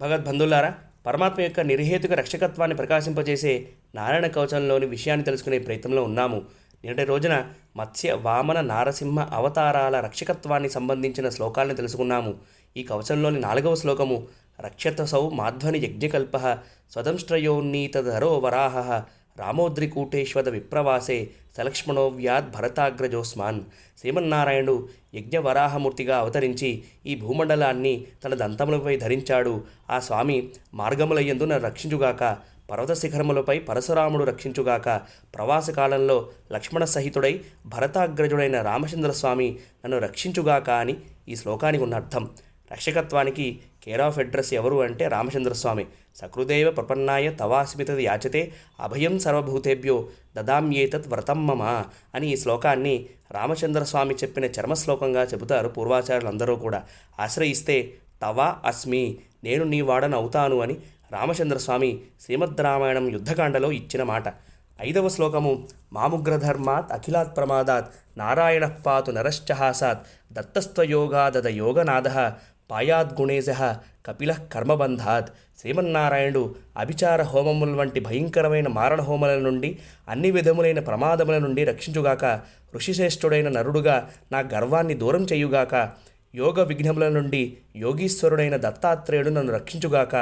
భగవద్బంధులారా, పరమాత్మ యొక్క నిర్హేతుక రక్షకత్వాన్ని ప్రకాశింపజేసే నారాయణ కవచంలోని విషయాన్ని తెలుసుకునే ప్రయత్నంలో ఉన్నాము. నిన్నటి రోజున మత్స్య వామన నారసింహ అవతారాల రక్షకత్వాన్ని సంబంధించిన శ్లోకాలను తెలుసుకున్నాము. ఈ కవచంలోని 4వ శ్లోకము రక్షతసౌ మాధ్వని యజ్ఞకల్ప స్వదంష్ట్రయోన్నీతధరో వరాహ రామోద్రికూటేశ్వద విప్రవాసే సలక్ష్మణో వ్యాద్ భరతాగ్రజోస్మాన్. శ్రీమన్నారాయణుడు యజ్ఞవరాహమూర్తిగా అవతరించి ఈ భూమండలాన్ని తన దంతములపై ధరించాడు. ఆ స్వామి మార్గములయందు నన్ను రక్షించుగాక, పర్వత శిఖరములపై పరశురాముడు రక్షించుగాక, ప్రవాస కాలంలో లక్ష్మణ సహితుడై భరతాగ్రజుడైన రామచంద్రస్వామి నన్ను రక్షించుగాక అని ఈ శ్లోకానికి ఉన్న అర్థం. రక్షకత్వానికి కేర్ ఆఫ్ అడ్రస్ ఎవరు అంటే రామచంద్రస్వామి. సకృదేవ ప్రపన్నాయ తవాస్మితది యాచతే అభయం సర్వభూతేభ్యో దదామ్యేతత్ వ్రతం మమ అని ఈ శ్లోకాన్ని రామచంద్రస్వామి చెప్పిన చర్మశ్లోకంగా చెబుతారు పూర్వాచార్యులందరూ కూడా. ఆశ్రయిస్తే తవా అస్మి, నేను నీ వాడను అవుతాను అని రామచంద్రస్వామి శ్రీమద్ రామాయణం యుద్ధకాండలో ఇచ్చిన మాట. 5వ శ్లోకము మాముగ్రధర్మాత్ అఖిలాత్ ప్రమాదాత్ నారాయణ పాతు నరశ్చహాసాత్ దత్తస్త్వయోగాదద యోగనాథ పాయాద్గుణేశ కపిల కర్మబంధాత్. శ్రీమన్నారాయణుడు అభిచార హోమముల వంటి భయంకరమైన మారణ హోమల నుండి, అన్ని విధములైన ప్రమాదముల నుండి రక్షించుగాక, ఋషిశ్రేష్ఠుడైన నరుడుగా నా గర్వాన్ని దూరం చేయుగాక, యోగ విఘ్నముల నుండి యోగీశ్వరుడైన దత్తాత్రేయుడు నన్ను రక్షించుగాక,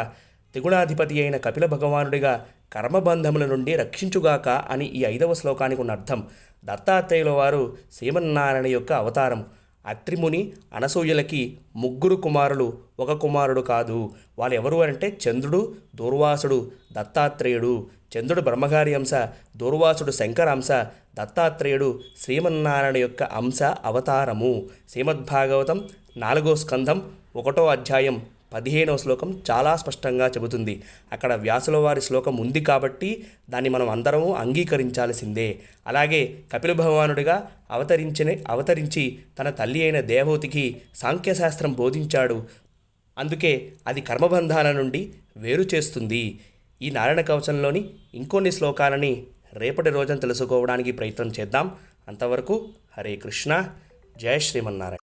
త్రిగుణాధిపతి అయిన కపిల భగవానుడిగా కర్మబంధముల నుండి రక్షించుగాక అని ఈ 5వ శ్లోకానికి ఉన్న అర్థం. దత్తాత్రేయుల వారు శ్రీమన్నారాయణ యొక్క అవతారం. అత్రిముని అనసూయలకి 3 కుమారులు, 1 కుమారుడు కాదు. వాళ్ళు ఎవరు అంటే చంద్రుడు, దూర్వాసుడు, దత్తాత్రేయుడు. చంద్రుడు బ్రహ్మగారి అంశ, దూర్వాసుడు శంకర అంశ, దత్తాత్రేయుడు శ్రీమన్నారాయణ యొక్క అంశ అవతారము. శ్రీమద్భాగవతం 4వ స్కంధం 1వ అధ్యాయం 15వ శ్లోకం చాలా స్పష్టంగా చెబుతుంది. అక్కడ వ్యాసుల వారి శ్లోకం ఉంది కాబట్టి దాన్ని మనం అందరము అంగీకరించాల్సిందే. అలాగే కపిల భగవానుడిగా అవతరించి తన తల్లి అయిన దేవహూతికి సాంఖ్యశాస్త్రం బోధించాడు. అందుకే అది కర్మబంధాల నుండి వేరు చేస్తుంది. ఈ నారాయణ కవచంలోని ఇంకొన్ని శ్లోకాలని రేపటి రోజున తెలుసుకోవడానికి ప్రయత్నం చేద్దాం. అంతవరకు హరే కృష్ణ, జయ శ్రీమన్నారాయణ.